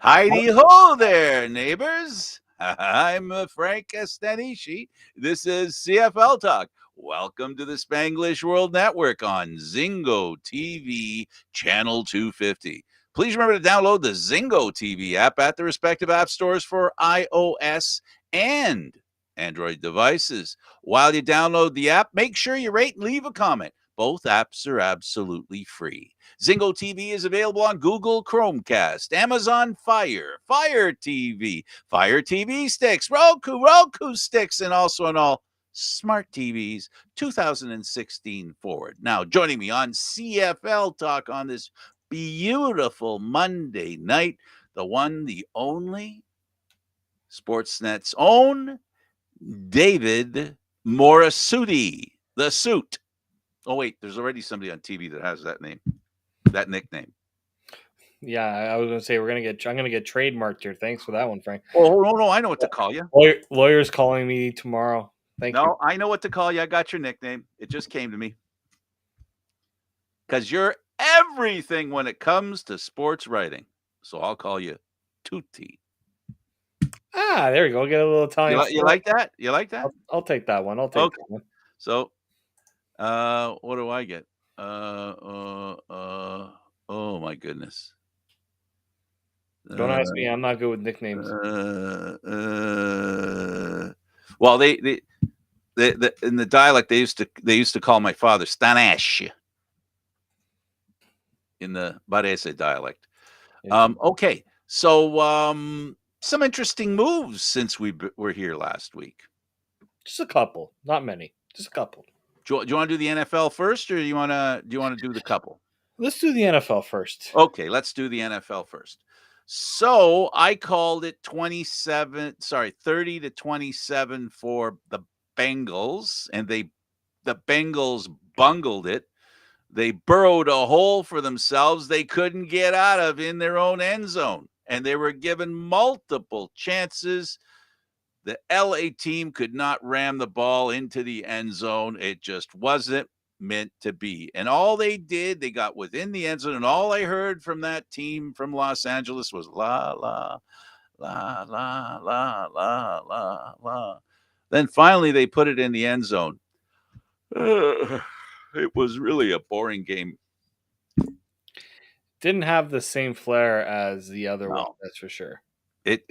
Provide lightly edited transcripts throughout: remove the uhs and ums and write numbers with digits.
Heidi ho there, neighbors. I'm Frank Stanisci. This is CFL Talk. Welcome to the Spanglish World Network on Zingo TV Channel 250. Please remember to download the Zingo TV app at the respective app stores for iOS and Android devices. While you download the app, make sure you rate and leave a comment. Both apps are absolutely free. Zingo TV is available on Google Chromecast, Amazon Fire, Fire TV sticks, Roku sticks, and also on all smart TVs 2016 forward. Now, joining me on CFL Talk on this beautiful Monday night, the one, the only, Sportsnet's own David Morassutti, the suit. Oh, wait, there's already somebody on TV that has that name, that nickname. Yeah, I was going to say I'm going to get trademarked here. Thanks for that one, Frank. Oh, no, I know what to call you. Lawyer's calling me tomorrow. Thank you. No, I know what to call you. I got your nickname. It just came to me. Because you're everything when it comes to sports writing. So I'll call you Tutti. Ah, there you go. Get a little Italian. You like that? You like that? I'll take that one. I'll take that one. So, what do I get? Oh my goodness. Don't ask me. I'm not good with nicknames. Well, they in the dialect they used to call my father Stanisci in the Barese dialect. Okay, so some interesting moves since we were here last week. Just a couple, not many. Just a couple. Do you want to do the NFL first, or do you want to do the couple? Let's do the NFL first. Okay, let's do the NFL first. So I called it 30 to 27 for the Bengals, and the Bengals bungled it. They burrowed a hole for themselves they couldn't get out of in their own end zone, and they were given multiple chances. The LA team could not ram the ball into the end zone. It just wasn't meant to be. And all they did, they got within the end zone, and all I heard from that team from Los Angeles was la, la, la, la, la, la, la, la. Then finally they put it in the end zone. It was really a boring game. Didn't have the same flair as the other one, that's for sure. It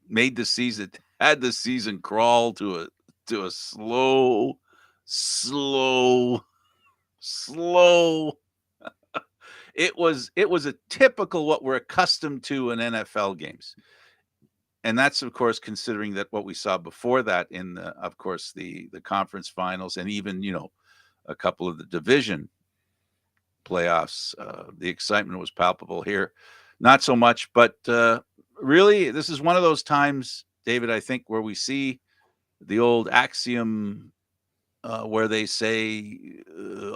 made the season, had the season crawl to a slow. It was a typical what we're accustomed to in NFL games. And that's, of course, considering that what we saw before that in of course, the conference finals and even, a couple of the division playoffs. The excitement was palpable here. Not so much, but really, this is one of those times, David, I think, where we see the old axiom where they say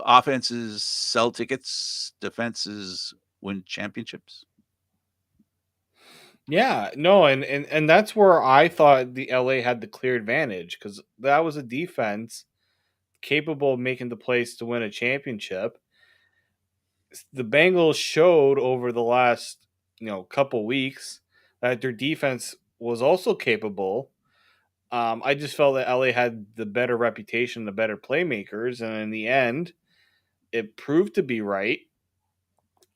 offenses sell tickets, defenses win championships. Yeah, no, and that's where I thought the LA had the clear advantage, because that was a defense capable of making the plays to win a championship. The Bengals showed over the last couple weeks that their defense was also capable. I just felt that LA had the better reputation, the better playmakers, and in the end, it proved to be right.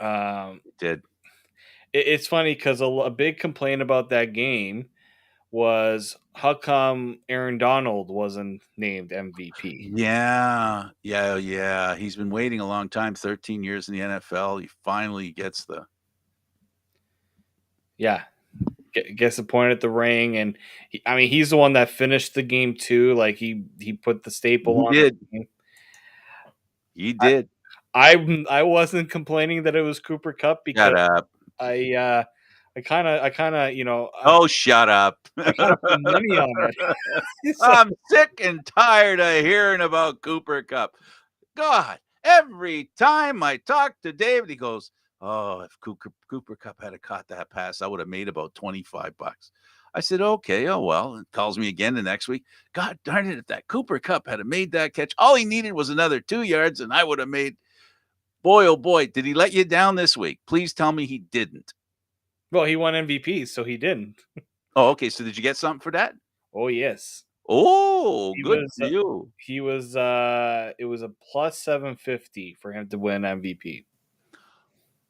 It did. It's funny because a big complaint about that game was how come Aaron Donald wasn't named MVP? Yeah. He's been waiting a long time, 13 years in the NFL. He finally gets the... Yeah. Gets the point at the ring, and he's the one that finished the game too. Like he put the staple on. He did. I wasn't complaining that it was Cooper Kupp because shut up. I kind of oh, shut up. I kind of put money on it. I'm sick and tired of hearing about Cooper Kupp. God, every time I talk to David, he goes, "Oh, if Cooper Kupp had caught that pass, I would have made about $25." I said, "Okay, oh well." And calls me again the next week. God darn it, if that Cooper Kupp had made that catch, all he needed was another 2 yards, and I would have made... Boy, oh boy, did he let you down this week? Please tell me he didn't. Well, he won MVP, so he didn't. Oh, okay. So did you get something for that? Oh yes, Oh, he good was. for you. He was. It was a plus 750 for him to win MVP.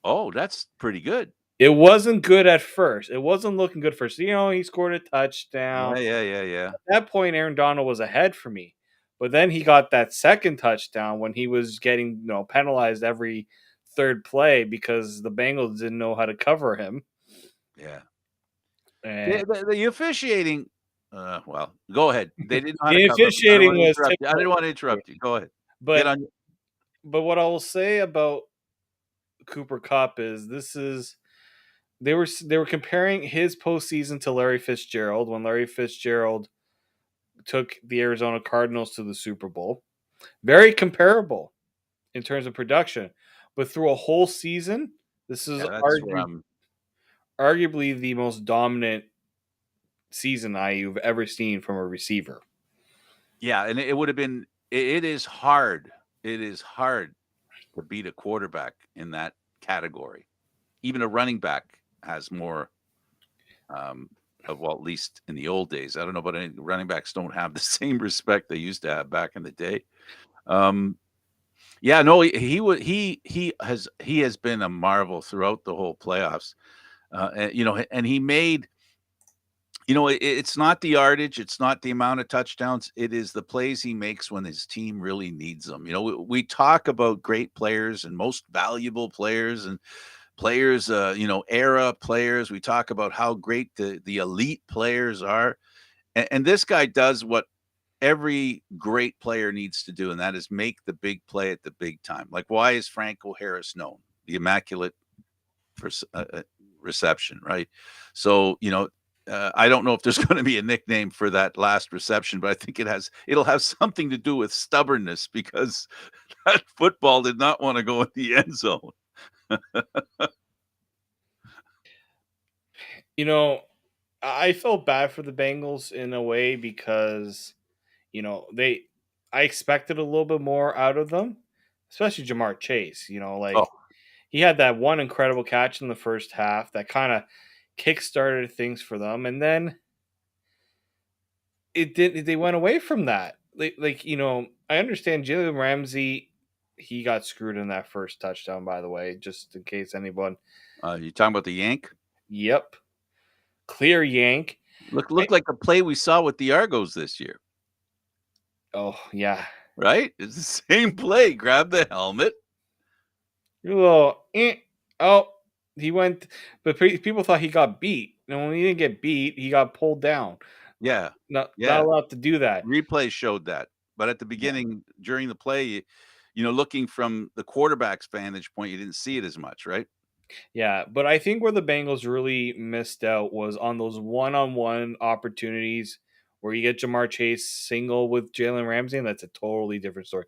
Oh, that's pretty good. It wasn't good at first. It wasn't looking good first. He scored a touchdown. Yeah, yeah, yeah, yeah. At that point, Aaron Donald was ahead for me. But then he got that second touchdown when he was getting penalized every third play because the Bengals didn't know how to cover him. Yeah. And The officiating, well, go ahead. They didn't know how to the cover. I don't officiating want to was interrupt you. I didn't typical. want to interrupt you. Go ahead. Get But on. what I will say about Cooper Cup is they were comparing his postseason to Larry Fitzgerald when Larry Fitzgerald took the Arizona Cardinals to the Super Bowl. Very comparable in terms of production, but through a whole season, this is Yeah, that's where I'm. arguably the most dominant season you've ever seen from a receiver. Yeah, and it would have been. It is hard. It is hard to beat a quarterback in that category. Even a running back has more. Well, at least in the old days, I don't know, but any running backs don't have the same respect they used to have back in the day. Um, yeah, no, he has been a marvel throughout the whole playoffs. And he made, it's not the yardage, it's not the amount of touchdowns, it is the plays he makes when his team really needs them. We talk about great players and most valuable players and players, era players. We talk about how great the elite players are, and this guy does what every great player needs to do, and that is make the big play at the big time. Like, why is Franco Harris known? The immaculate for reception, right? So, I don't know if there's going to be a nickname for that last reception, but I think it'll have something to do with stubbornness because that football did not want to go in the end zone. You know, I felt bad for the Bengals in a way because they I expected a little bit more out of them, especially Jamar Chase. Oh, He had that one incredible catch in the first half that kind of kick-started things for them, and then it did. They went away from that. I understand Jalen Ramsey. He got screwed in that first touchdown, by the way, just in case anyone. you talking about the yank? Yep, clear yank. Look like the play we saw with the Argos this year, Oh yeah, right? It's the same play. Grab the helmet. a little. Oh, he went, but people thought he got beat. And when he didn't get beat, he got pulled down. Yeah, Not yeah. allowed to do that. Replay showed that. But at the beginning, during the play, looking from the quarterback's vantage point, you didn't see it as much, right? Yeah, but I think where the Bengals really missed out was on those one-on-one opportunities where you get Jamar Chase single with Jalen Ramsey, and that's a totally different story.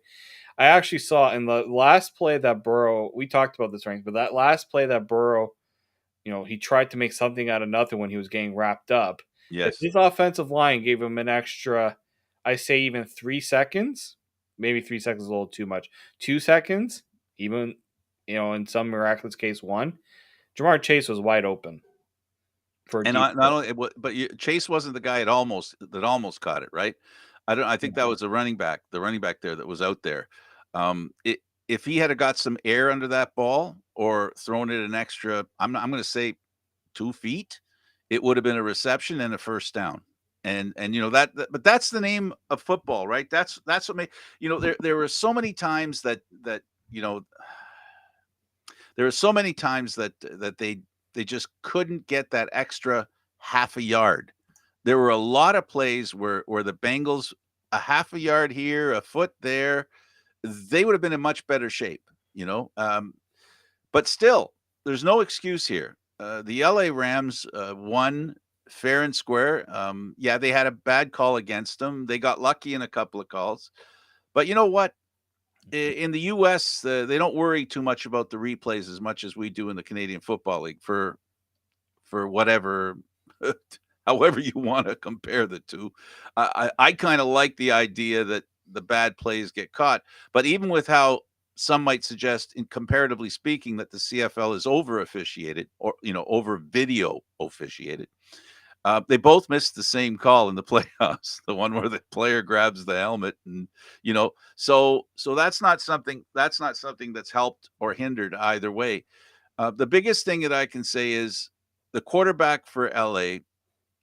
I actually saw in the last play that Burrow, we talked about this, right? But that last play that Burrow, he tried to make something out of nothing when he was getting wrapped up. If Yes. his offensive line gave him an extra, I say even 3 seconds, maybe 3 seconds is a little too much, 2 seconds, even, in some miraculous case, one, Jamar Chase was wide open for a And deep not throw. only, but Chase wasn't the guy that almost caught it, right? I think that was the running back there that was out there. If he had got some air under that ball or thrown it an extra, I'm going to say 2 feet, it would have been a reception and a first down. And but that's the name of football, right? That's what made there were so many times that you know there were so many times that they just couldn't get that extra half a yard. There were a lot of plays where the Bengals, a half a yard here, a foot there, they would have been in much better shape, you know. But still, there's no excuse here. The LA Rams won fair and square. Yeah, they had a bad call against them. They got lucky in a couple of calls. But you know what? In the US, they don't worry too much about the replays as much as we do in the Canadian Football League for whatever, however you want to compare the two. I kind of like the idea that the bad plays get caught, but even with how some might suggest, in comparatively speaking, that the CFL is over officiated, or over video officiated. They both missed the same call in the playoffs, the one where the player grabs the helmet, and so that's not something that's helped or hindered either way. The biggest thing that I can say is the quarterback for LA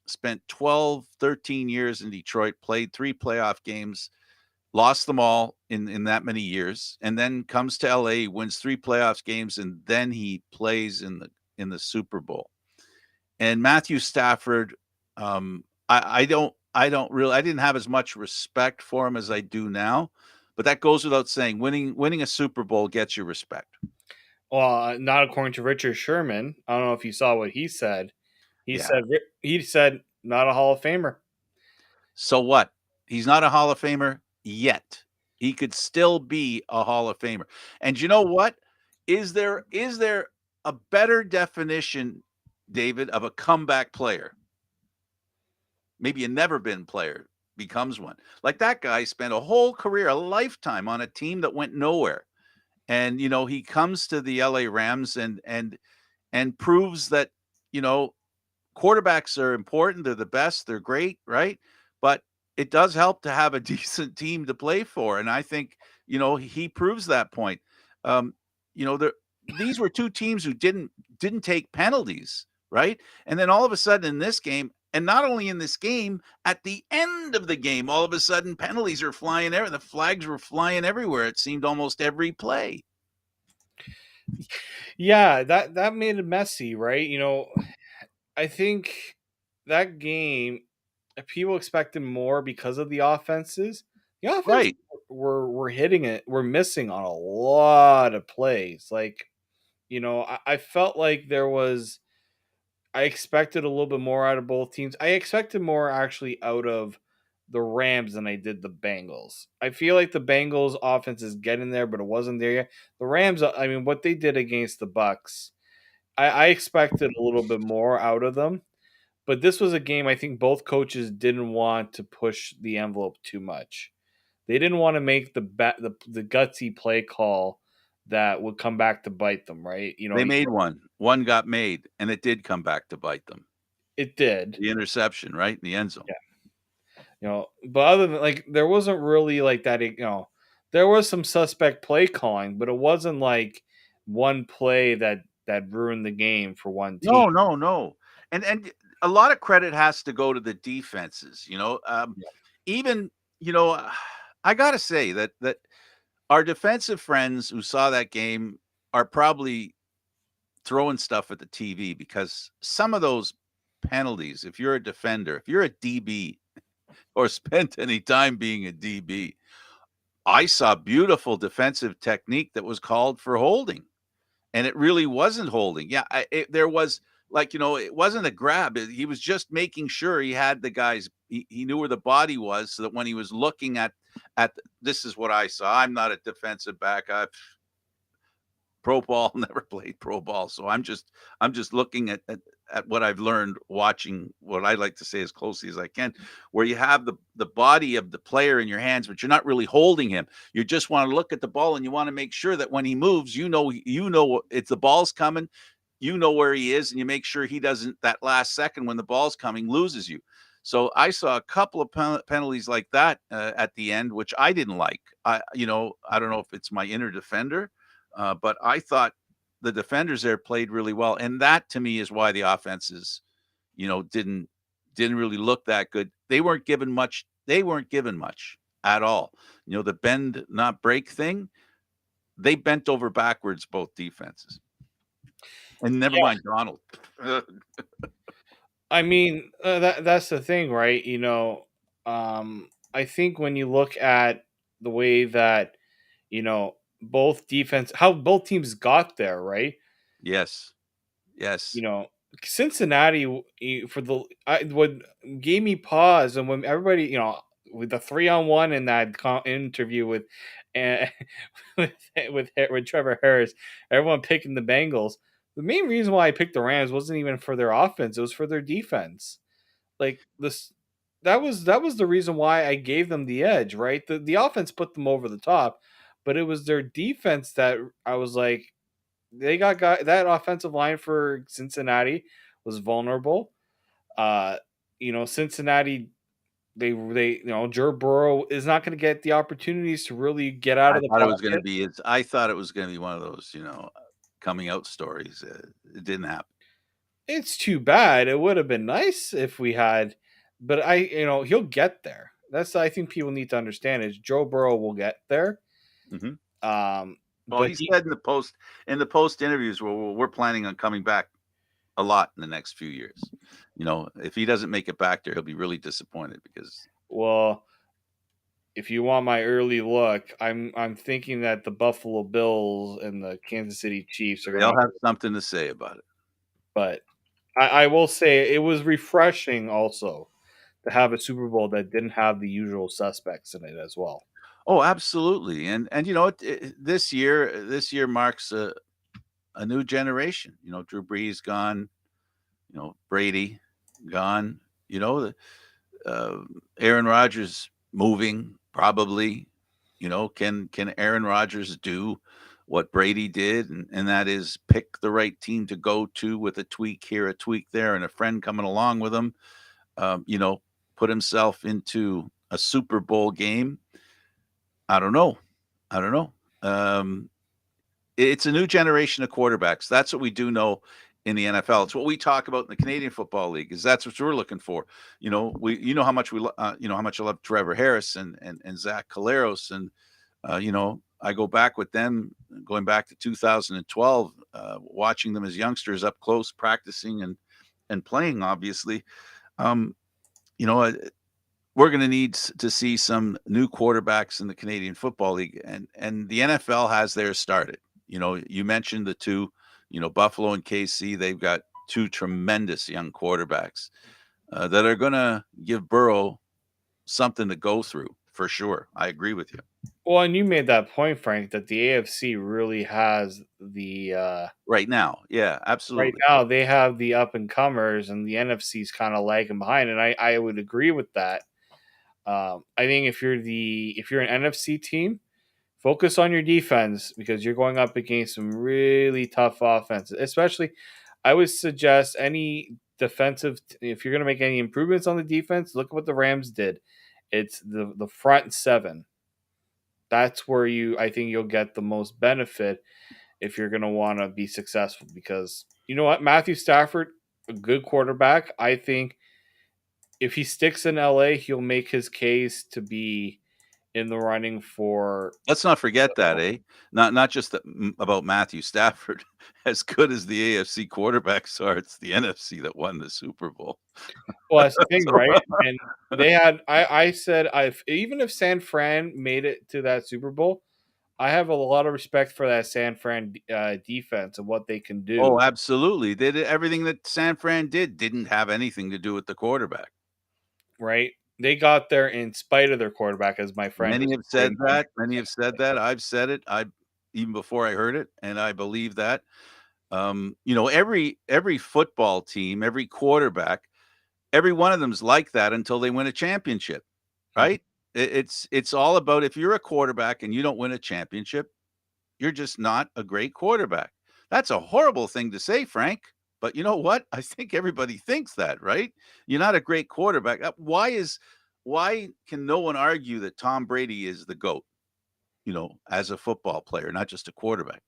spent 12, 13 years in Detroit, played 3 playoff games, lost them all in that many years, and then comes to LA, wins 3 playoffs games, and then he plays in the Super Bowl. And Matthew Stafford, I didn't have as much respect for him as I do now, but that goes without saying. Winning a Super Bowl gets you respect. Well, not according to Richard Sherman. I don't know if you saw what he said. He Yeah. said not a Hall of Famer. So what? He's not a Hall of Famer yet. He could still be a Hall of Famer. And you know what? Is there a better definition, David, of a comeback player? Maybe a never been player becomes one. Like that guy spent a whole career, a lifetime on a team that went nowhere. And he comes to the LA Rams and proves that, you know, quarterbacks are important. They're the best. They're great, right? But it does help to have a decent team to play for, and I think he proves that point. Um, these were two teams who didn't take penalties, right? And then all of a sudden in this game, and not only in this game, at the end of the game, all of a sudden penalties are flying there. The flags were flying everywhere. It seemed almost every play. Yeah, that made it messy, right? I think that game people expected more because of the offenses. The offense Right. were hitting it. We're missing on a lot of plays. Like, I felt like there was I expected a little bit more out of both teams. I expected more actually out of the Rams than I did the Bengals. I feel like the Bengals offense is getting there, but it wasn't there yet. The Rams, I mean, what they did against the Bucks, I expected a little bit more out of them. But this was a game I think both coaches didn't want to push the envelope too much. They didn't want to make the gutsy play call that would come back to bite them, right? They made one. One got made, and it did come back to bite them. It did. The interception, right? In the end zone. Yeah. But other than like there wasn't really like that, there was some suspect play calling, but it wasn't like one play that ruined the game for one team. No, no, no. And a lot of credit has to go to the defenses, Yeah. even, you know, I gotta say that our defensive friends who saw that game are probably throwing stuff at the TV because some of those penalties, if you're a defender, if you're a DB or spent any time being a DB, I saw beautiful defensive technique that was called for holding. And it really wasn't holding. Yeah, there was like, it wasn't a grab. He was just making sure he had the guys. He knew where the body was, so that when he was looking this is what I saw. I'm not a defensive back. I pro ball, never played pro ball, so I'm just looking at what I've learned watching what I like to say as closely as I can, where you have the body of the player in your hands, but you're not really holding him. You just want to look at the ball and you want to make sure that when he moves, it's the ball's coming, you know where he is, and you make sure he doesn't, that last second when the ball's coming, loses you. So I saw a couple of penalties like that at the end, which I didn't like. I don't know if it's my inner defender, but I thought the defenders there played really well, and that to me is why the offenses, didn't really look that good. They weren't given much. They weren't given much at all. The bend not break thing. They bent over backwards, both defenses, and never Yeah. mind Donald. I mean, that's the thing, right? I think when you look at the way that, how both teams got there, right? Yes, You yes, know, Cincinnati for the what gave me pause, and when everybody, with the 3-on-1 in that interview with, uh, with Trevor Harris, everyone picking the Bengals. The main reason why I picked the Rams wasn't even for their offense; it was for their defense. Like this, that was the reason why I gave them the edge. Right, the offense put them over the top, but it was their defense that I was like, they got that offensive line for Cincinnati was vulnerable. Uh, Cincinnati, Joe Burrow is not going to get the opportunities to really get out I of the thought it was gonna pocket. be I thought it was gonna be one of those, coming out stories. It didn't happen. It's too bad. It would have been nice if we had, but he'll get there. That's I think people need to understand is Joe Burrow will get there. Mhm. Um, Well, but he he said in the post interviews, "Well, we're planning on coming back a lot in the next few years." If he doesn't make it back there, he'll be really disappointed because well, if you want my early look, I'm thinking that the Buffalo Bills and the Kansas City Chiefs are they gonna. all have something to say about it. But I will say it was refreshing also to have a Super Bowl that didn't have the usual suspects in it as well. Oh, absolutely, and this year marks a new generation. Drew Brees gone, Brady gone, you know, the Aaron Rodgers moving probably. Can Aaron Rodgers do what Brady did, and that is pick the right team to go to with a tweak here, a tweak there, and a friend coming along with him? Um, you know, put himself into a Super Bowl game. I don't know. I don't know. Um, it's a new generation of quarterbacks. That's what we do know in the NFL. It's what we talk about in the Canadian Football League. Is that's what we're looking for. How much how much I love Trevor Harris and Zach Caleros, and I go back with them, going back to 2012, watching them as youngsters up close, practicing and playing. Obviously, um, you know, uh, we're going to need to see some new quarterbacks in the Canadian Football League, and the NFL has theirs started. You mentioned the two, Buffalo and KC. They've got two tremendous young quarterbacks that are going to give Burrow something to go through for sure. I agree with you. Well, and you made that point, Frank, that the AFC really has the Right now, yeah, right absolutely. now they have the up and comers, and the NFC's kind of lagging behind, and I would agree with that. I think if you're an NFC team, focus on your defense because you're going up against some really tough offenses. Especially, I would suggest any defensive. If you're going to make any improvements on the defense, look at what the Rams did. It's the front seven. That's where I think you'll get the most benefit if you're going to want to be successful. Because you know what, Matthew Stafford, a good quarterback. I think if he sticks in LA, he'll make his case to be in the running for. Let's not forget that, eh? Not just about Matthew Stafford. As good as the AFC quarterbacks are, it's the NFC that won the Super Bowl. Well, that's the thing, So, right? And they had. I said, even if San Fran made it to that Super Bowl, I have a lot of respect for that San Fran defense and what they can do. oh, absolutely. They did everything that San Fran didn't have anything to do with the quarterback. Right? They got there in spite of their quarterback, as my friend Many who's have a said 49er that. Many have said that. I've said it. I even before I heard it, and I believe that. Every football team, every quarterback, every one of them's like that until they win a championship, Mhm. right? It's all about if you're a quarterback and you don't win a championship, you're just not a great quarterback. That's a horrible thing to say, Frank. But you know what? I think everybody thinks that, right? You're not a great quarterback. Why can no one argue that Tom Brady is the GOAT, as a football player, not just a quarterback?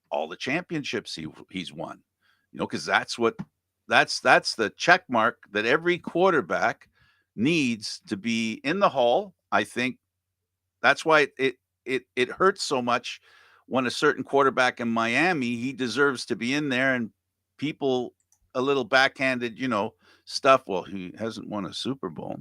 All the championships he's won. Because that's the check mark that every quarterback needs to be in the hall. I think that's why it hurts so much when a certain quarterback in Miami, he deserves to be in there, and people a little backhanded, stuff. Well, he hasn't won a Super Bowl.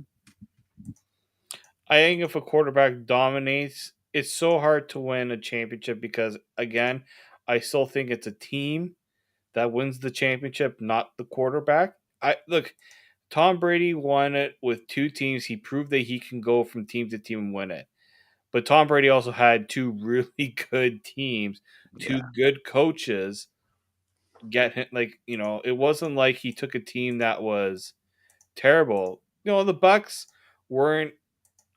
I think if a quarterback dominates, it's so hard to win a championship because, again, I still think it's a team that wins the championship, not the quarterback. I look, Tom Brady won it with two teams. He proved that he can go from team to team and win it. But Tom Brady also had two really good teams, two Yeah, good coaches get him. It wasn't like he took a team that was terrible. The Bucks weren't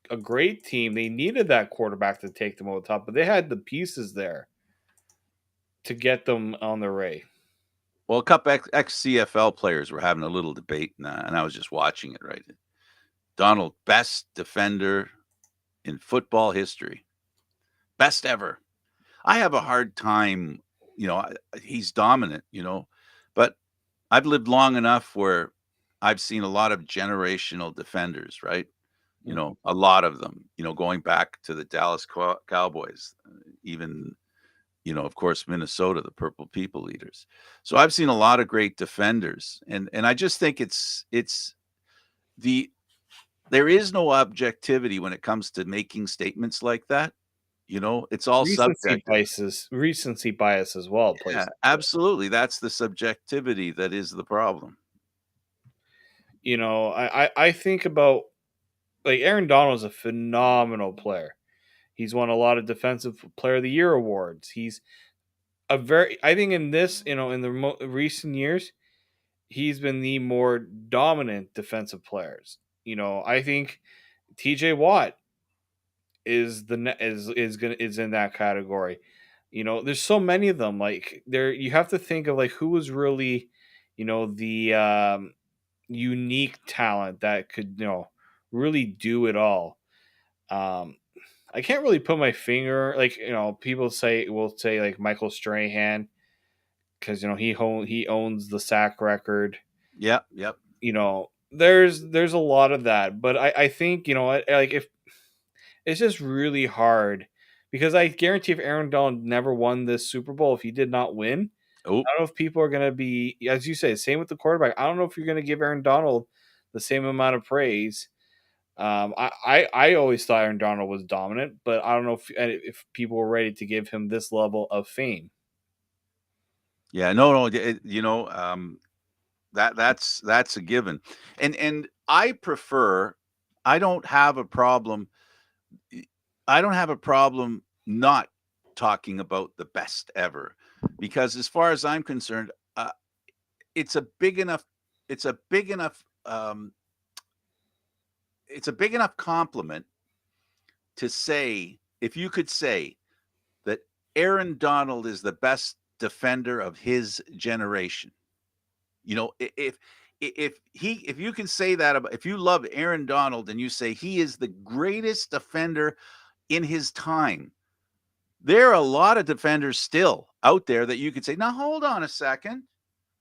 a great team. They needed that quarterback to take them over the top, but they had the pieces there to get them on their way. Well, a couple ex CFL players were having a little debate, and I was just watching it. Right, Donald, best defender in football history, best ever. I have a hard time, he's dominant, but I've lived long enough where I've seen a lot of generational defenders, right? Mhm. A lot of them, going back to the Dallas Cowboys, even, of course, Minnesota, the Purple People Eaters. So I've seen a lot of great defenders, and I just think it's the there is no objectivity when it comes to making statements like that. It's all subjective. Recency bias as well plays Yeah, into it. absolutely. That's the subjectivity that is the problem. I think about, like, Aaron Donald is a phenomenal player. He's won a lot of Defensive Player of the Year awards. He's a very, I think in this, in the recent years, he's been the more dominant defensive players. I think TJ Watt is in that category. There's so many of them. Like, there, you have to think of, like, who was really, the unique talent that could, really do it all. Um, I can't really put my finger, like, people will say like Michael Strahan, because he owns the sack record. Yep, yep. There's a lot of that, but I think, like, if it's just really hard, because I guarantee if Aaron Donald never won this Super Bowl, if he did not win, Oh, I don't know if people are gonna be, as you say, same with the quarterback. I don't know if you're gonna give Aaron Donald the same amount of praise. I always thought Aaron Donald was dominant, but I don't know if people were ready to give him this level of fame. yeah, no, no, that's a given. And I don't have a problem I don't have a problem not talking about the best ever, because as far as I'm concerned, it's a big enough it's a big enough it's a big enough compliment to say, if you could say that Aaron Donald is the best defender of his generation. If you can say that about, if you love Aaron Donald and you say he is the greatest defender in his time, there are a lot of defenders still out there that you could say, now hold on a second.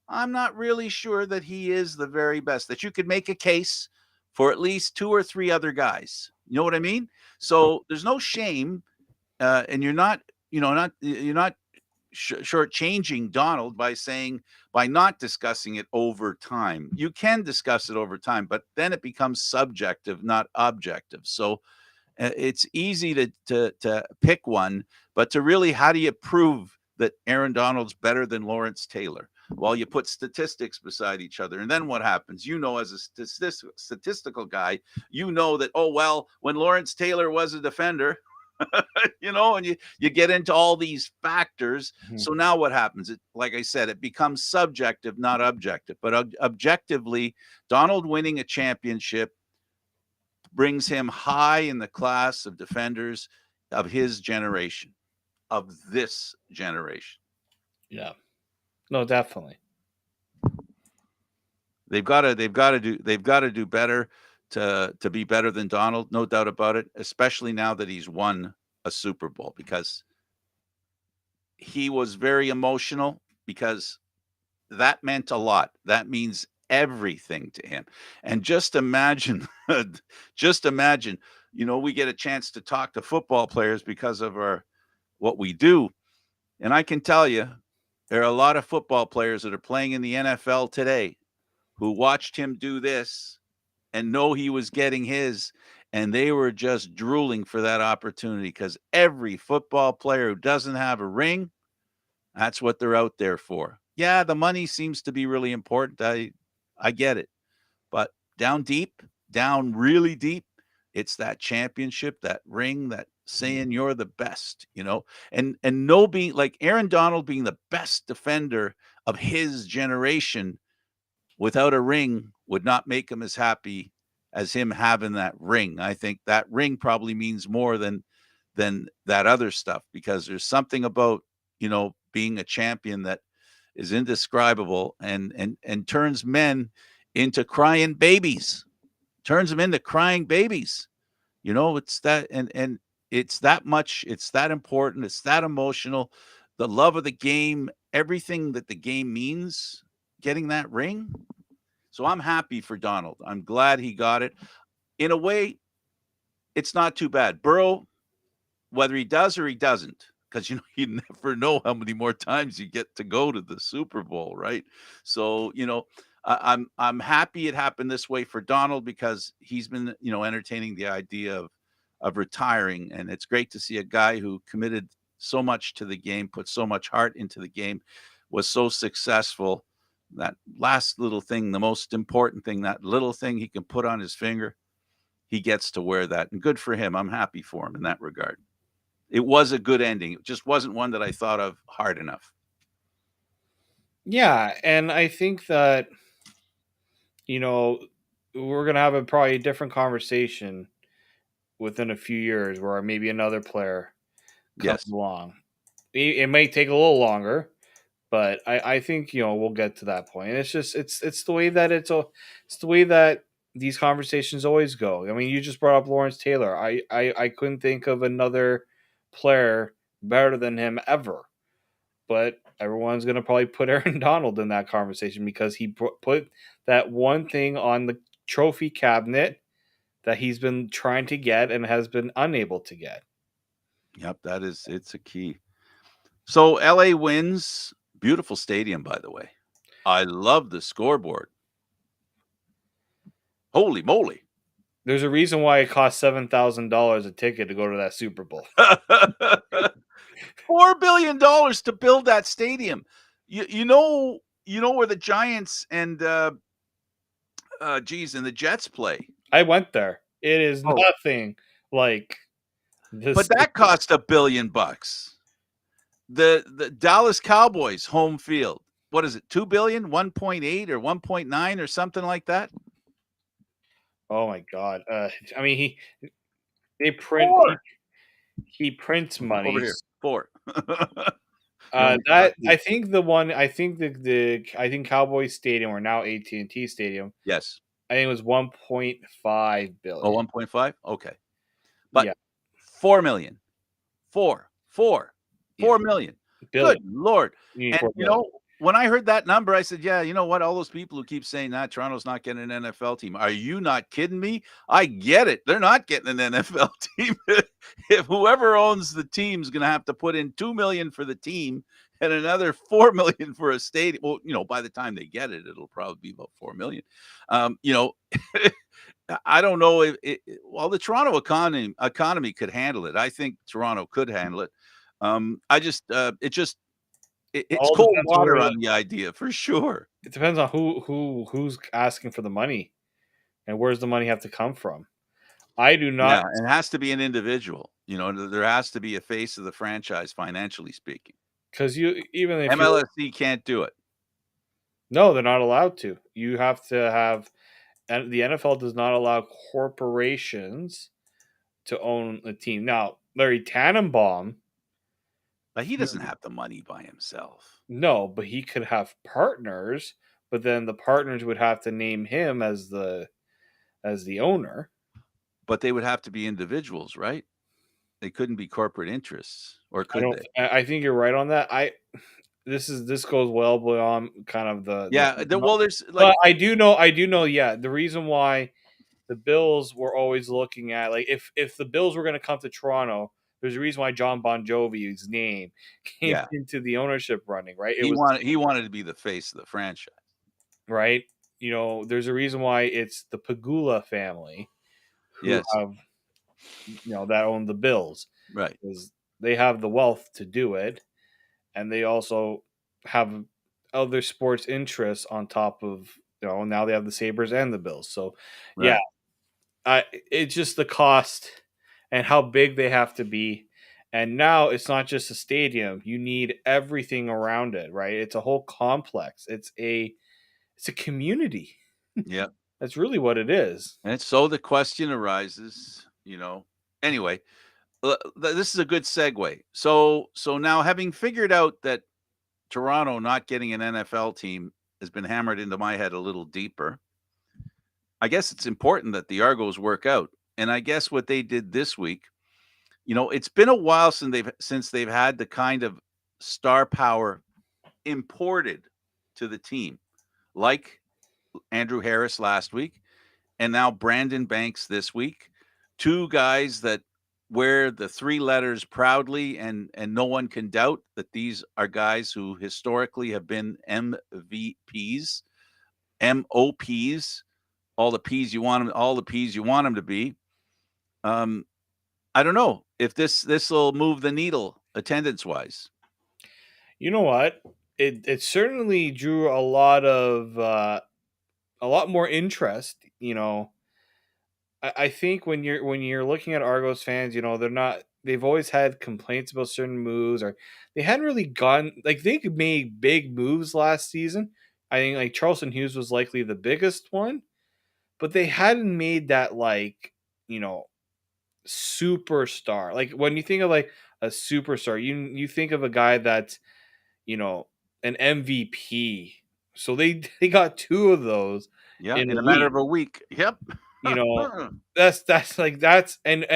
I'm not really sure that he is the very best. That you could make a case for at least two or three other guys. You know what I mean? So there's no shame, and you're not shortchanging Donald by not discussing it over time. You can discuss it over time, but then it becomes subjective, not objective. So it's easy to pick one, but to really, how do you prove that Aaron Donald's better than Lawrence Taylor? Well, you put statistics beside each other, and then what happens? As a statistical guy, that, oh well, when Lawrence Taylor was a defender, and you get into all these factors. Mhm. So now what happens? Like I said, it becomes subjective, not objective. But objectively, Donald winning a championship brings him high in the class of defenders of his generation, of this generation. Yeah, no, definitely. They've got to do better to be better than Donald, no doubt about it, especially now that he's won a Super Bowl, because he was very emotional, because that meant a lot. That means everything to him. And just imagine, just imagine, we get a chance to talk to football players because of what we do. And I can tell you, there are a lot of football players that are playing in the NFL today who watched him do this and know he was getting his, and they were just drooling for that opportunity, because every football player who doesn't have a ring, that's what they're out there for. Yeah, the money seems to be really important. I get it. But down deep, down really deep, it's that championship, that ring, that saying you're the best, and no, being like Aaron Donald being the best defender of his generation without a ring would not make him as happy as him having that ring. I think that ring probably means more than that other stuff, because there's something about, being a champion that is indescribable, and turns men into crying babies. Turns them into crying babies. It's that, and it's that much, it's that important, it's that emotional. The love of the game, everything that the game means, getting that ring. So I'm happy for Donald. I'm glad he got it. In a way, it's not too bad. Burrow, whether he does or he doesn't, because you never know how many more times you get to go to the Super Bowl, right? So I'm happy it happened this way for Donald, because he's been entertaining the idea of retiring, and it's great to see a guy who committed so much to the game, put so much heart into the game, was so successful. That last little thing, the most important thing, that little thing he can put on his finger, he gets to wear that, and good for him. I'm happy for him in that regard. It was a good ending. It just wasn't one that I thought of hard enough. Yeah, and I think that you know we're gonna have a probably different conversation within a few years where maybe another player comes Yes. along. It may take a little longer, but I think we'll get to that point. It's just it's the way that it's the way that these conversations always go. I mean, you just brought up Lawrence Taylor. I couldn't think of another player better than him ever. But everyone's gonna probably put Aaron Donald in that conversation because he put that one thing on the trophy cabinet that he's been trying to get and has been unable to get. Yep, it's a key. So LA wins. Beautiful stadium, by the way. I love the scoreboard. Holy moly. There's a reason why it cost $7,000 a ticket to go to that Super Bowl. $4 billion to build that stadium. You know where the Giants and and the Jets play. I went there. It is Oh, nothing like but this. that cost $1 billion. The Dallas Cowboys home field. What is it? 2 billion, 1.8 or 1.9 or something like that? Oh my god! I mean, they print Four. he prints Over money. here. Four. You only forgot That two. I think the one I think I think Cowboys Stadium or now AT&T Stadium. Yes. I think it was 1.5 Oh, billion. 1.5? Okay. But Yeah, 4 million. Four. Four. yeah, 4 million. Good billion. Lord. You mean And 4 billion? when I heard that number, I said, yeah, you know what? All those people who keep saying that Toronto's not getting an NFL team. Are you not kidding me? I get it. They're not getting an NFL team. If whoever owns the team is going to have to put in 2 million for the team and another 4 million for a stadium. Well, by the time they get it, it'll probably be about 4 million. Um, you know, I don't know if well, the Toronto economy could handle it. I think Toronto could handle it. I just it's All cold depends on water where on the idea for sure. it depends on who's asking for the money and where's the money have to come from. I do not Yeah, and it has to be an individual. There has to be a face of the franchise, financially speaking. because you even if you're MLSC can't do it. no, they're not allowed to. You have to have and the NFL does not allow corporations to own a team. Now, Larry Tannenbaum, But he he, doesn't have the money by himself. no, but he could have partners, but then the partners would have to name him as the owner. But they would have to be individuals, right? They couldn't be corporate interests, or I could don't. they? I think you're right on that. This goes well beyond kind of the. Yeah. Well, there's like But I do know. Yeah, the reason why the Bills were always looking at like if the Bills were going to come to Toronto, there's a reason why John Bon Jovi's name came yeah. into the ownership running, right? It He was wanted he wanted to be the face of the franchise. right. There's a reason why it's the Pagula family who Yes. have that own the Bills Right. because they have the wealth to do it, and they also have other sports interests on top of now they have the Sabres and the Bills. So yeah, Right. it's just the cost and how big they have to be. And now it's not just a stadium; you need everything around it, right? It's a whole complex. It's a community. Yeah. That's really what it is. And so the question arises, Anyway, this is a good segue. So now having figured out that Toronto not getting an NFL team has been hammered into my head a little deeper. I guess it's important that the Argos work out. And I guess what they did this week, it's been a while since they've had the kind of star power imported to the team, like Andrew Harris last week, and now Brandon Banks this week. Two guys that wear the three letters proudly, and no one can doubt that these are guys who historically have been MVPs, MOPs, all the P's you want them, all the P's you want them to be. I don't know if this will move the needle attendance wise. You know what? It certainly drew a lot more interest. I think when you're looking at Argos fans, they've always had complaints about certain moves, or they hadn't really gone like they could make big moves last season. I think like Charleston Hughes was likely the biggest one, but they hadn't made that you know superstar. Like when you think of like a superstar, you think of a guy that's you know an MVP. So they got two of those Yeah, in in a a matter week. of a week. Yep. You know, that's like that's and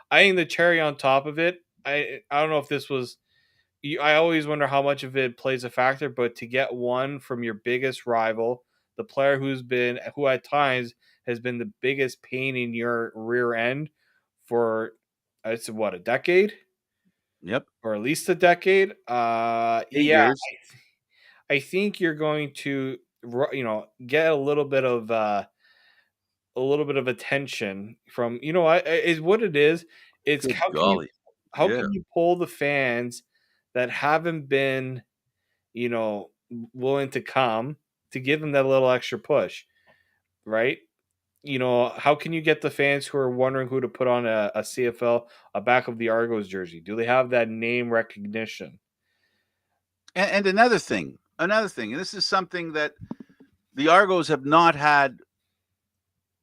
I think the cherry on top of it. I don't know if this was. I always wonder how much of it plays a factor, but to get one from your biggest rival, the player who at times has been the biggest pain in your rear end for it's what a decade Yep. or at least a decade. Yeah,8 years. I think you're going to get a little bit of attention from is what it is. It's Good golly. how Yeah. can you pull the fans that haven't been willing to come to give them that little extra push, right? How can you get the fans who are wondering who to put on a CFL, a back of the Argos jersey? Do they have that name recognition? And another thing, and this is something that the Argos have not had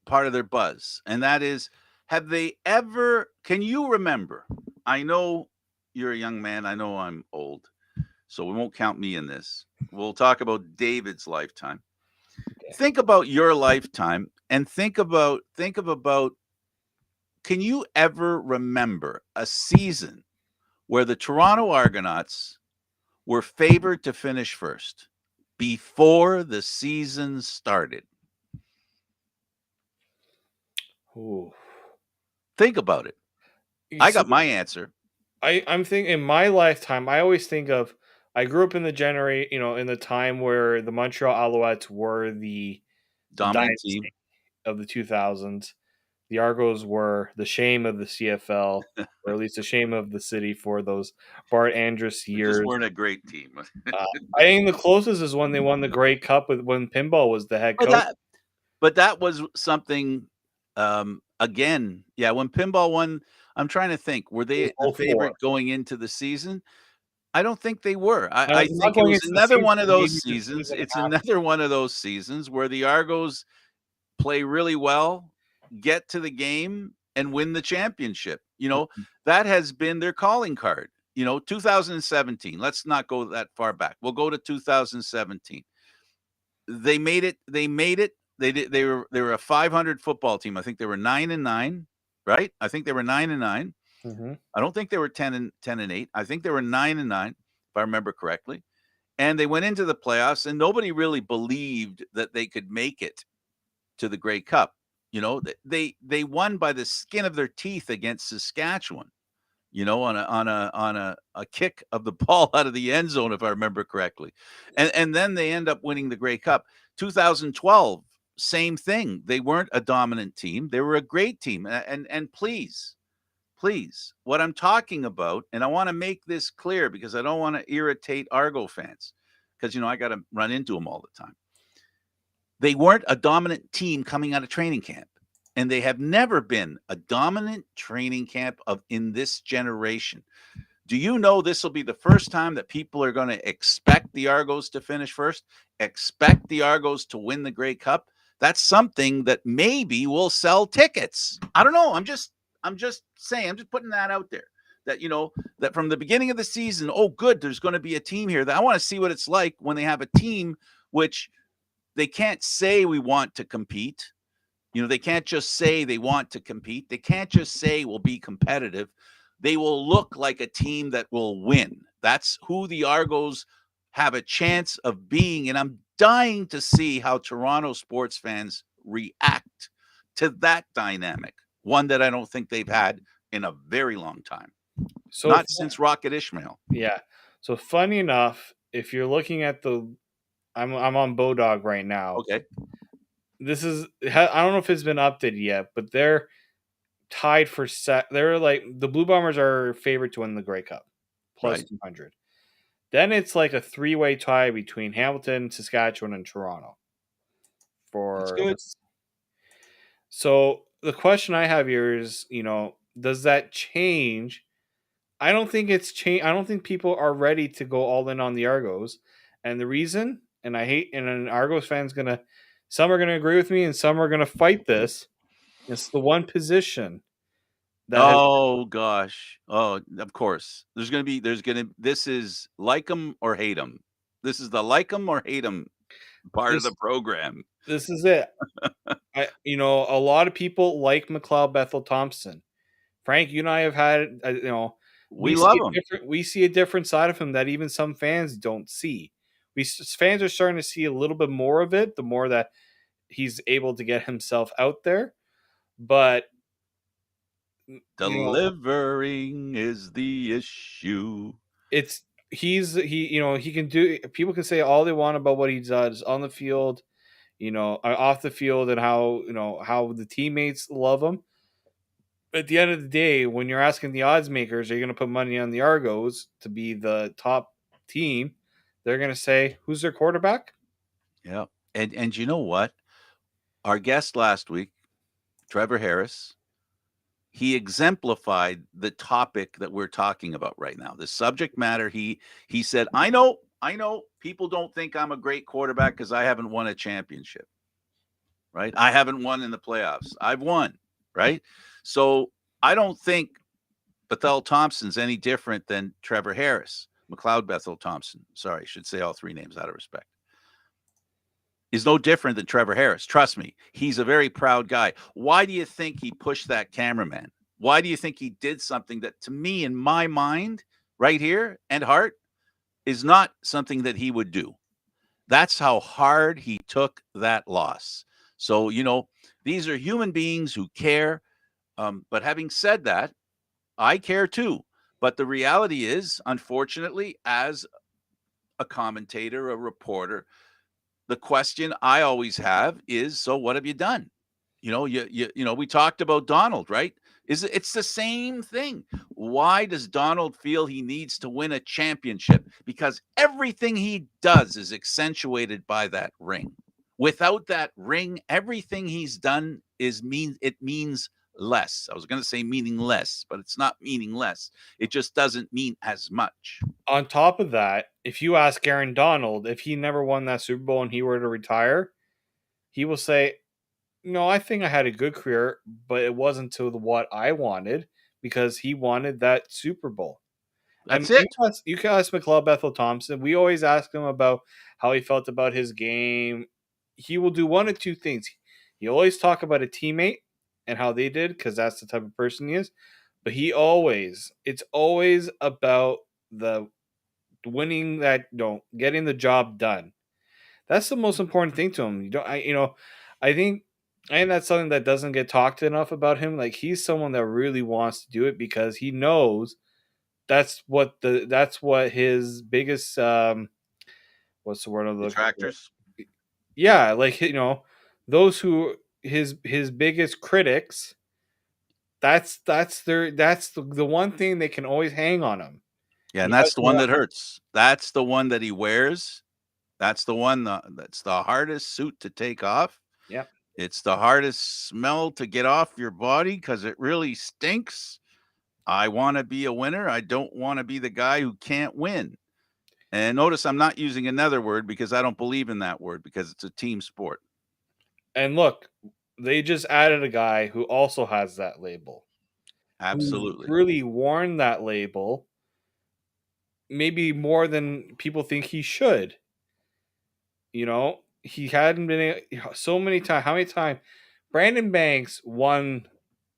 part of their buzz, and that is, have they ever? Can you remember? I know you're a young man. I know I'm old, so we won't count me in this. We'll talk about David's lifetime. Okay. Think about your lifetime, and think about. Can you ever remember a season where the Toronto Argonauts were favored to finish first before the season started? Ooh. Think about it. I got my answer. I'm thinking in my lifetime, I always think of I grew up in in the time where the Montreal Alouettes were the Dominant team. dynasty of the 2000s. The Argos were the shame of the CFL, or at least the shame of the city for those Bart Andrus We just years. weren't a great team. I think the closest is when they won the Grey Cup with when Pinball was the head But coach. that was something. Again, yeah. When Pinball won, I'm trying to think. Were It they the was 04. favorite going into the season? I don't think they were. I Not think it going was into the another season, one of those maybe the seasons. season It's after. another one of those seasons where the Argos play really well, get to the game, and win the championship. That has been their calling card. 2017. Let's not go that far back. We'll go to 2017. They made it. They made it. They did. They were a 500 football team. I think they were 9-9, right? I think they were 9-9. Mhm. I don't think they were 10-8. I think they were 9-9, if I remember correctly. And they went into the playoffs, and nobody really believed that they could make it to the Grey Cup. They won by the skin of their teeth against Saskatchewan. On a kick of the ball out of the end zone, if I remember correctly, and then they end up winning the Grey Cup. 2012, same thing. They weren't a dominant team; they were a great team. And please, what I'm talking about, and I want to make this clear because I don't want to irritate Argo fans, because I got to run into them all the time. They weren't a dominant team coming out of training camp. And they have never been a dominant training camp in this generation. Do you know this will be the first time that people are going to expect the Argos to finish first, expect the Argos to win the Grey Cup? that's something that maybe will sell tickets. I don't know. I'm just saying. I'm just putting that out there. That that from the beginning of the season, oh, good, there's going to be a team here. That I want to see what it's like when they have a team which they can't say we want to compete. They can't just say they want to compete. They can't just say we'll be competitive. They will look like a team that will win. That's who the Argos have a chance of being. And I'm dying to see how Toronto sports fans react to that dynamic, one that I don't think they've had in a very long time, So not since Rocket Ishmael. yeah. So funny enough, if you're looking at I'm on Bodog right now. Okay. This is I don't know if it's been updated yet, but they're tied for set. They're like the Blue Bombers are favored to win the Grey Cup, plus Right. 200. Then it's like a three-way tie between Hamilton, Saskatchewan, and Toronto That's for good. this. So the question I have here is, does that change? I don't think it's change. I don't think people are ready to go all in on the Argos, and the reason, and I hate, and an Argos fan's gonna, some are gonna agree with me, and some are gonna fight this. It's the one position that has. Oh gosh. Oh, of course. This is like them or hate them. This is the like them or hate them part of This the program. this is it. A lot of people like McLeod Bethel Thompson. Frank, you and I have had, We love them. we see a different side of him that even some fans don't see. Fans are starting to see a little bit more of it the more that he's able to get himself out there. But Delivering is the issue. it's he can do. People can say all they want about what he does on the field, off the field, and how the teammates love him. At the end of the day, when you're asking the odds makers, are you going to put money on the Argos to be the top team? They're going to say, who's their quarterback? Yeah. And you know what? Our guest last week, Trevor Harris, he exemplified the topic that we're talking about right now. The subject matter. He said, I know people don't think I'm a great quarterback because I haven't won a championship. Right? I haven't won in the playoffs. I've won, right? So I don't think Bethel Thompson's any different than Trevor Harris. McLeod Bethel Thompson. Sorry, I should say all three names out of respect. Is no different than Trevor Harris. Trust me, he's a very proud guy. Why do you think he pushed that cameraman? Why do you think he did something that, to me, in my mind, right here and heart, is not something that he would do? That's how hard he took that loss. So, these are human beings who care. But having said that, I care too. But the reality is, unfortunately, as a commentator, a reporter, the question I always have is, so what have you done? We talked about Donald, right? It's the same thing. Why does Donald feel he needs to win a championship? Because everything he does is accentuated by that ring. Without that ring, everything he's done means less. I was going to say meaningless, but it's not meaningless. It just doesn't mean as much. On top of that, if you ask Aaron Donald if he never won that Super Bowl and he were to retire, he will say, no, I think I had a good career, but it wasn't to what I wanted because he wanted that Super Bowl. And That's it. you can ask McLeod Bethel Thompson. We always ask him about how he felt about his game. He will do one of two things. He always talk about a teammate and how they did because that's the type of person he is. But it's always about the winning that, getting the job done. That's the most important thing to him. I think that's something that doesn't get talked enough about him. Like he's someone that really wants to do it because he knows that's what his biggest what's the word I'm looking for? Detractors. Yeah, like those who his biggest critics. That's the one thing they can always hang on him. Yeah, and He that's has the one no. that hurts. That's the one that he wears. That's the one that's the hardest suit to take off. Yeah. It's the hardest smell to get off your body because it really stinks. I want to be a winner. I don't want to be the guy who can't win. And notice I'm not using another word because I don't believe in that word because it's a team sport. And look, they just added a guy who also has that label, who's Absolutely. really worn that label maybe more than people think he should. He hadn't been so many times. How many times Brandon Banks won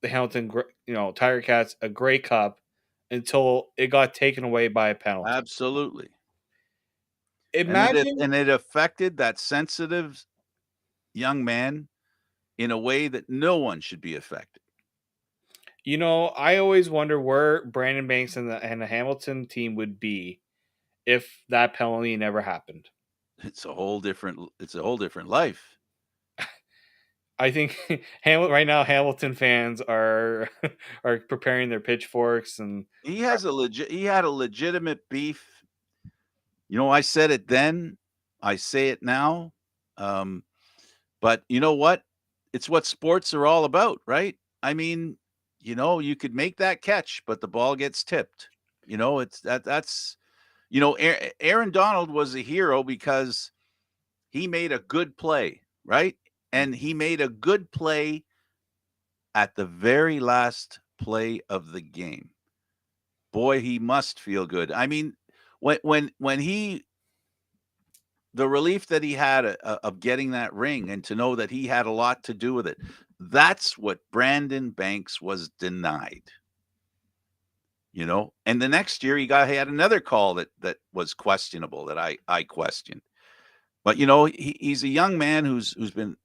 the Hamilton, Tiger Cats a Grey Cup until it got taken away by a penalty. Absolutely. Imagine, And it affected that sensitive young man in a way that no one should be affected. I always wonder where Brandon Banks and the Hamilton team would be if that penalty never happened. It's a whole different life. I think right now Hamilton fans are are preparing their pitchforks and He had a legitimate beef. I said it then, I say it now. Um, but you know what? It's what sports are all about, right? I mean, you could make that catch, but the ball gets tipped. It's that's Aaron Donald was a hero because he made a good play, right? And he made a good play at the very last play of the game. Boy, he must feel good. I mean, when he the relief that he had of getting that ring and to know that he had a lot to do with it. That's what Brandon Banks was denied. And the next year he had another call that was questionable that I questioned. But he's a young man who's been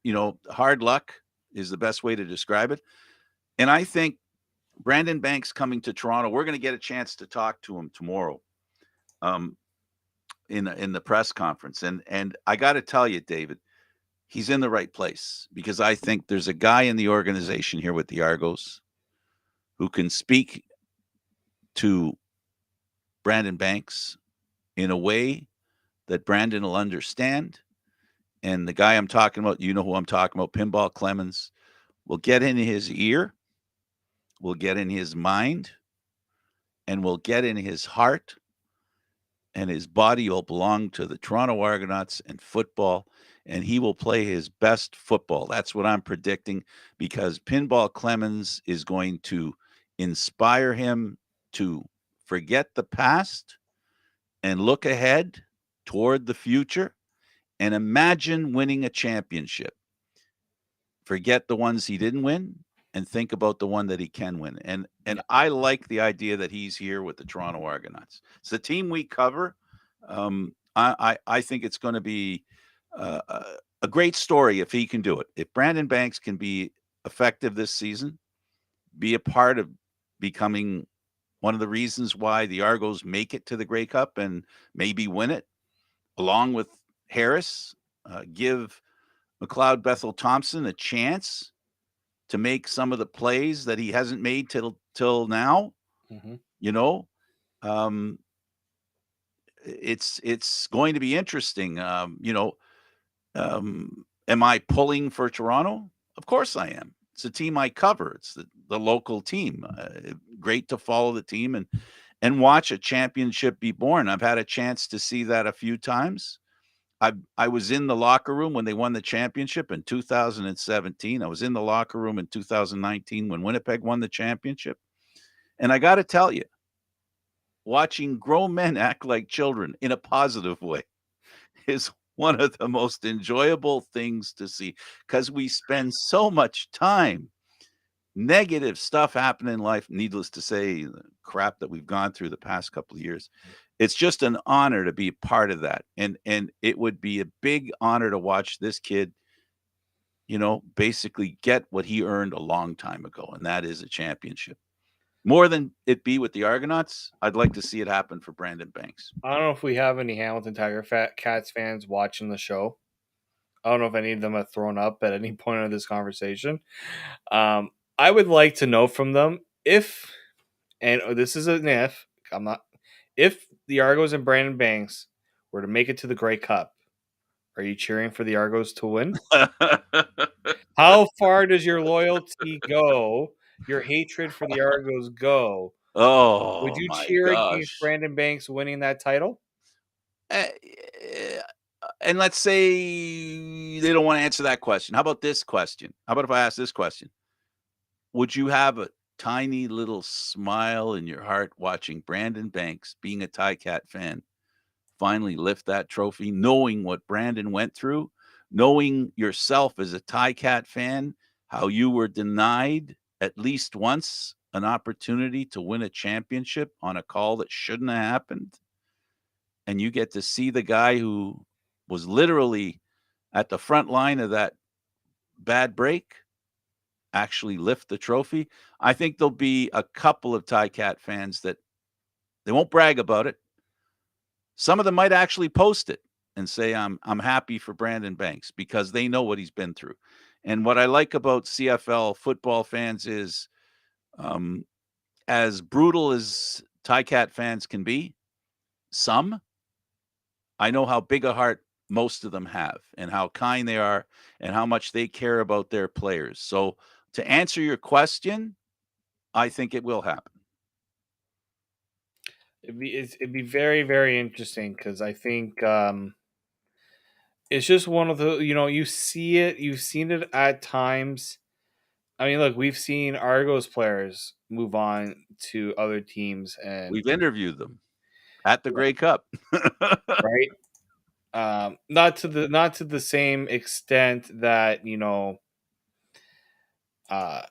hard luck is the best way to describe it. And I think Brandon Banks coming to Toronto, we're going to get a chance to talk to him tomorrow. In the press conference, and I got to tell you, David, he's in the right place because I think there's a guy in the organization here with the Argos who can speak to Brandon Banks in a way that Brandon will understand. And the guy I'm talking about, you know who I'm talking about, Pinball Clemens, will get in his ear, will get in his mind, and will get in his heart, and his body will belong to the Toronto Argonauts and football, and he will play his best football. That's what I'm predicting because Pinball Clemens is going to inspire him to forget the past and look ahead toward the future and imagine winning a championship. Forget the ones he didn't win and think about the one that he can win. And I like the idea that he's here with the Toronto Argonauts. It's the team we cover. I think it's going to be a great story if he can do it. If Brandon Banks can be effective this season, be a part of becoming one of the reasons why the Argos make it to the Grey Cup and maybe win it, along with Harris, give McLeod Bethel Thompson a chance to make some of the plays that he hasn't made till now. Mhm. You know, um, it's going to be interesting. Am I pulling for Toronto? Of course I am. It's a team I cover. It's the local team. Great to follow the team and watch a championship be born. I've had a chance to see that a few times. I was in the locker room when they won the championship in 2017. I was in the locker room in 2019 when Winnipeg won the championship. And I got to tell you, watching grown men act like children in a positive way is one of the most enjoyable things to see because we spend so much time negative stuff happening in life. Needless to say, the crap that we've gone through the past couple of years. It's just an honor to be a part of that. And it would be a big honor to watch this kid, basically get what he earned a long time ago, and that is a championship. More than it be with the Argonauts, I'd like to see it happen for Brandon Banks. I don't know if we have any Hamilton Tiger Cats fans watching the show. I don't know if any of them have thrown up at any point of this conversation. I would like to know from them if, and this is an if, I'm not, if the Argos and Brandon Banks were to make it to the Grey Cup, are you cheering for the Argos to win? How far does your loyalty go? Your hatred for the Argos go? Would Oh you my cheer against gosh. Brandon Banks winning that title? Uh, And let's say they don't want to answer that question. How about this question? How about if I ask this question? Would you have a tiny little smile in your heart watching Brandon Banks, being a Cat fan, finally lift that trophy, knowing what Brandon went through, knowing yourself as a Cat fan, how you were denied at least once an opportunity to win a championship on a call that shouldn't have happened? And you get to see the guy who was literally at the front line of that bad break actually lift the trophy. I think there'll be a couple of Cat fans that they won't brag about it. Some of them might actually post it and say, I'm happy for Brandon Banks because they know what he's been through. And what I like about CFL football fans is, um, as brutal as Cat fans can be, some, I know how big a heart most of them have and how kind they are and how much they care about their players. So to answer your question, I think it will happen. It'd be very very interesting because I think it's just one of the you see it, you've seen it at times. I mean, look, we've seen Argos players move on to other teams, and We've interviewed them at the Grey Cup. right, not to the same extent that uh,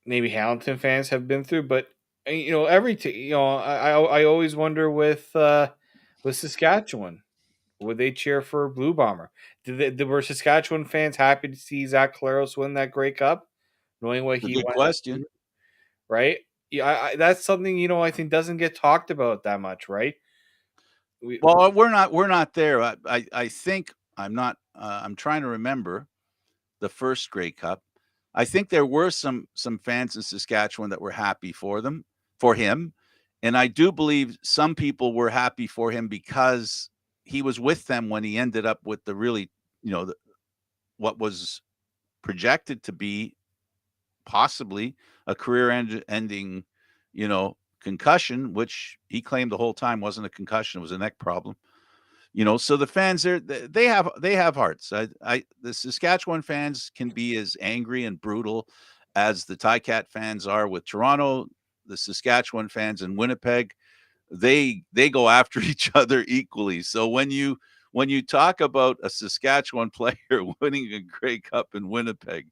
maybe Hamilton fans have been through, but every I always wonder with Saskatchewan, would they cheer for Blue Bomber? Were Saskatchewan fans happy to see Zach Claros win that Grey Cup, knowing what It's a he good went through, question. right? Yeah, that's something I think doesn't get talked about that much, right? We, Well, we're not there. I think I'm trying to remember the first Grey Cup. I think there were some fans in Saskatchewan that were happy for him, and I do believe some people were happy for him because he was with them when he ended up with the really, what was projected to be possibly a career ending, concussion, which he claimed the whole time wasn't a concussion, it was a neck problem. So the fans there, they have hearts. The Saskatchewan fans can be as angry and brutal as the Cat fans are with Toronto. The Saskatchewan fans in Winnipeg, they go after each other equally. So when you talk about a Saskatchewan player winning a Grey Cup in Winnipeg,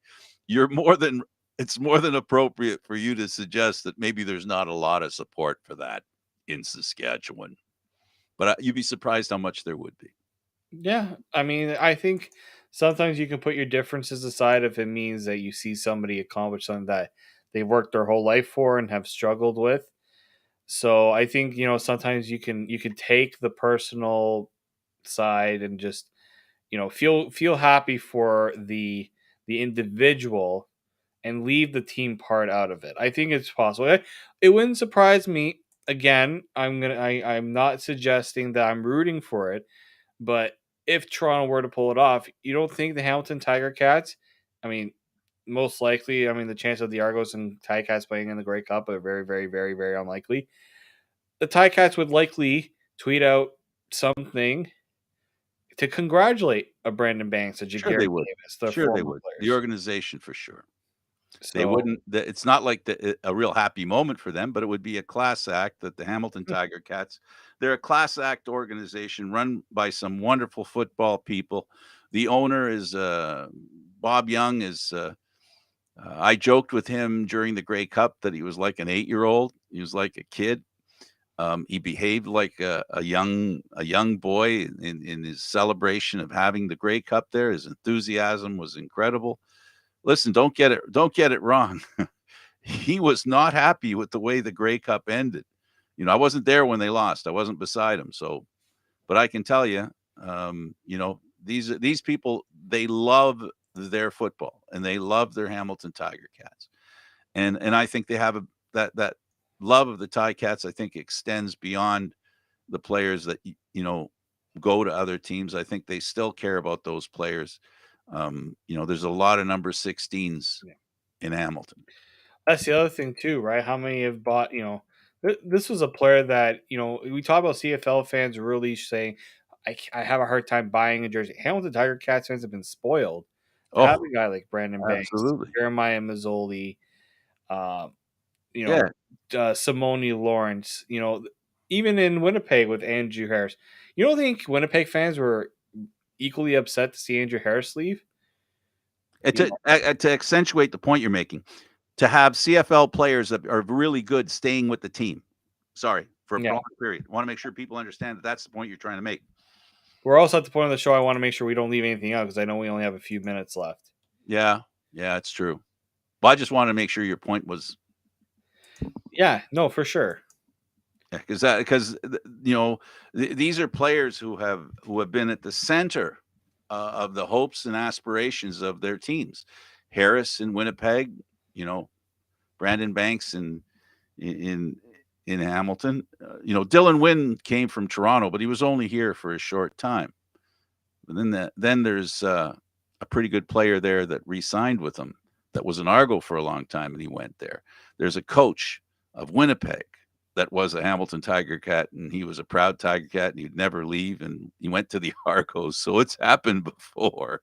you're more than it's more than appropriate for you to suggest that maybe there's not a lot of support for that in Saskatchewan. But you'd be surprised how much there would be. yeah, I mean, I think sometimes you can put your differences aside if it means that you see somebody accomplish something that they worked their whole life for and have struggled with. So I think sometimes you can take the personal side and just feel happy for the individual and leave the team part out of it. I think it's possible. It wouldn't surprise me. Again, I'm not suggesting that I'm rooting for it, but if Toronto were to pull it off, you don't think the Hamilton Tiger Cats? I mean, most likely. I mean, the chance of the Argos and Tiger Cats playing in the Grey Cup are very, very, very, very unlikely. The Tiger Cats would likely tweet out something to congratulate a Brandon Banks, a Sure they Jagger would. Davis, the Sure they former would. The players. organization for sure. They So wouldn't it's not like a real happy moment for them, but it would be a class act that the Hamilton Tiger Cats, they're a class act organization run by some wonderful football people. The owner is, Bob Young I joked with him during the Grey Cup that he was like an 8-year-old. He was like a kid. He behaved like a young boy in his celebration of having the Grey Cup there. His enthusiasm was incredible. Listen, don't get it wrong. He was not happy with the way the Grey Cup ended. I wasn't there when they lost. I wasn't beside him. So, but I can tell you, these people, they love their football and they love their Hamilton Tiger Cats. And I think they have that love of the Cats. I think extends beyond the players that go to other teams. I think they still care about those players. There's a lot of number 16s yeah. in Hamilton. That's the other thing too, right? How many have bought? This was a player that we talk about CFL fans really saying I have a hard time buying a jersey. Hamilton Tiger Cats fans have been spoiled to have Oh, a guy like Brandon Banks, absolutely. Jeremiah Mazzoli, um, you Yeah. know, Simone Lawrence. Even in Winnipeg with Andrew Harris. You don't think Winnipeg fans were equally upset to see Andrew Harris leave? And You to accentuate the point you're making, to have CFL players that are really good staying with the team. Sorry, for a Yeah. prolonged period. I want to make sure people understand that that's the point you're trying to make. We're also at the point of the show I want to make sure we don't leave anything out because I know we only have a few minutes left. Yeah, yeah, it's true. Well, I just wanted to make sure your point was Yeah, no, for sure. because these are players who have been at the center of the hopes and aspirations of their teams. Harris in Winnipeg, you know, Brandon Banks in in Hamilton. Dylan Wynn came from Toronto, but he was only here for a short time. But then there's a pretty good player there that re-signed with him. That was an Argo for a long time, and he went there. There's a coach of Winnipeg that was a Hamilton Tiger Cat, and he was a proud Tiger Cat, and he'd never leave, and he went to the Argos. So it's happened before.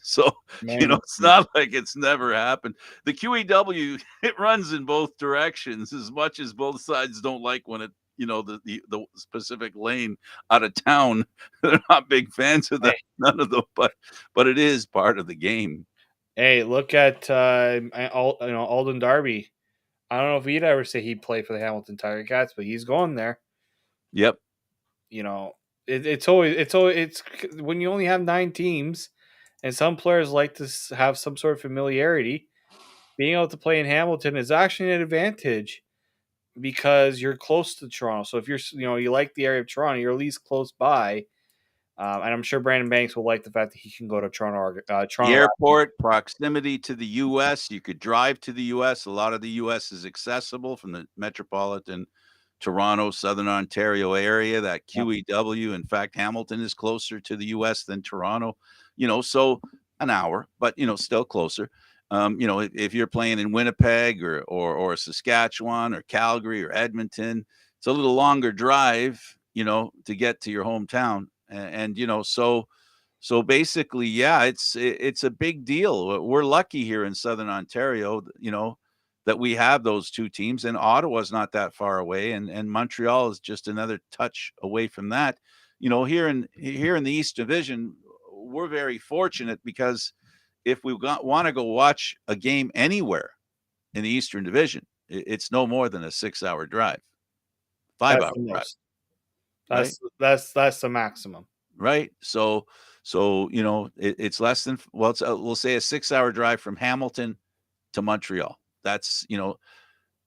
So Many it's not like it's never happened. The QEW it runs in both directions. As much as both sides don't like when it the specific lane out of town, they're not big fans of that. hey, None of them, but it is part of the game. hey, look at Alden Darby. I don't know if he'd ever say he'd play for the Hamilton Tiger Cats, but he's going there. Yep. You know, it's when you only have 9 teams, and some players like to have some sort of familiarity. Being able to play in Hamilton is actually an advantage because you're close to Toronto. So if you like the area of Toronto, you're at least close by. And I'm sure Brandon Banks will like the fact that he can go to Toronto. The Toronto. airport, proximity to the U.S. You could drive to the U.S. A lot of the U.S. is accessible from the metropolitan Toronto, Southern Ontario area, that Yep. QEW. In fact, Hamilton is closer to the US than Toronto, so an hour, but, still closer. If you're playing in Winnipeg or Saskatchewan or Calgary or Edmonton, it's a little longer drive, to get to your hometown. So basically, yeah, it's a big deal. We're lucky here in Southern Ontario, that we have those two teams, and Ottawa's not that far away, and Montreal is just another touch away from that. Here in the East Division, we're very fortunate because if we want to go watch a game anywhere in the Eastern Division, it's no more than a 6-hour drive, five That's hour the drive, most. right? That's the maximum. Right. So it's less than we'll say a 6-hour drive from Hamilton to Montreal. That's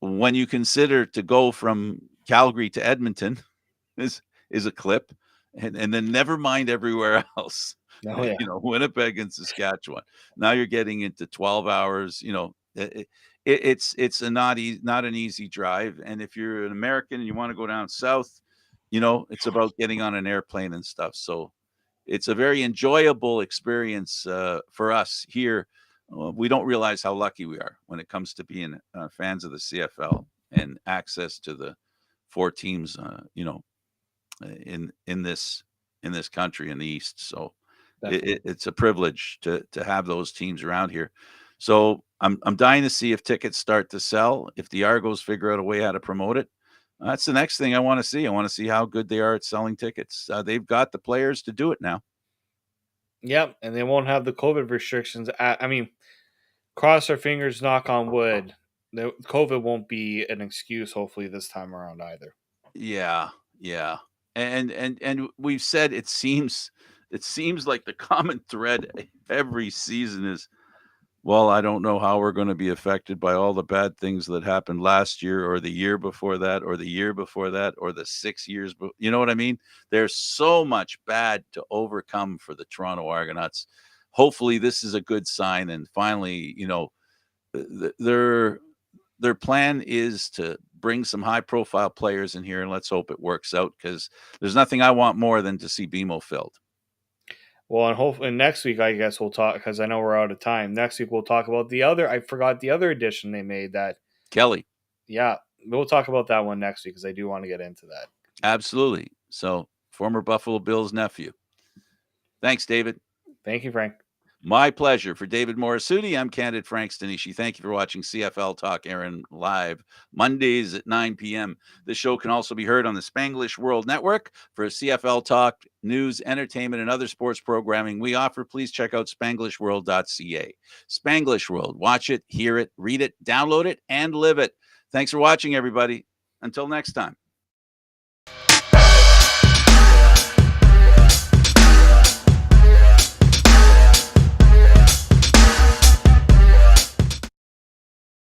when you consider to go from Calgary to Edmonton is is a clip, and then never mind everywhere else. Oh yeah, Winnipeg and Saskatchewan. Now you're getting into 12 hours. It's a not an easy drive. And if you're an American and you want to go down south, it's about getting on an airplane and stuff. So it's a very enjoyable experience for us here. We don't realize how lucky we are when it comes to being fans of the CFL and access to the four teams, in this country in the East. So definitely. it's a privilege to have those teams around here. So I'm dying to see if tickets start to sell. If the Argos figure out a way how to promote it, that's the next thing I want to see. I want to see how good they are at selling tickets. They've got the players to do it now. Yep, and they won't have the COVID restrictions. I mean, cross our fingers, knock on wood. The COVID won't be an excuse. Hopefully, this time around either. Yeah, yeah. And we've said it seems like the common thread every season is, well, I don't know how we're going to be affected by all the bad things that happened last year or the year before that or the year before that or the 6 years. You know what I mean? There's so much bad to overcome for the Toronto Argonauts. Hopefully, this is a good sign. And finally, their plan is to bring some high profile players in here, and let's hope it works out because there's nothing I want more than to see BMO filled. Well, and hopefully next week, I guess we'll talk because I know we're out of time. Next week, we'll talk about the other. I forgot the other edition they made. That Kelly. yeah, we'll talk about that one next week because I do want to get into that. Absolutely. So former Buffalo Bills nephew. Thanks, David. Thank you, Frank. My pleasure. For David Morassutti, I'm Candid Frank Stanisci. Thank you for watching CFL Talk, airing live Mondays at 9 p.m. This show can also be heard on the Spanglish World Network. For CFL Talk, news, entertainment, and other sports programming we offer, please check out spanglishworld.ca. Spanglish World. Watch it, hear it, read it, download it, and live it. Thanks for watching, everybody. Until next time.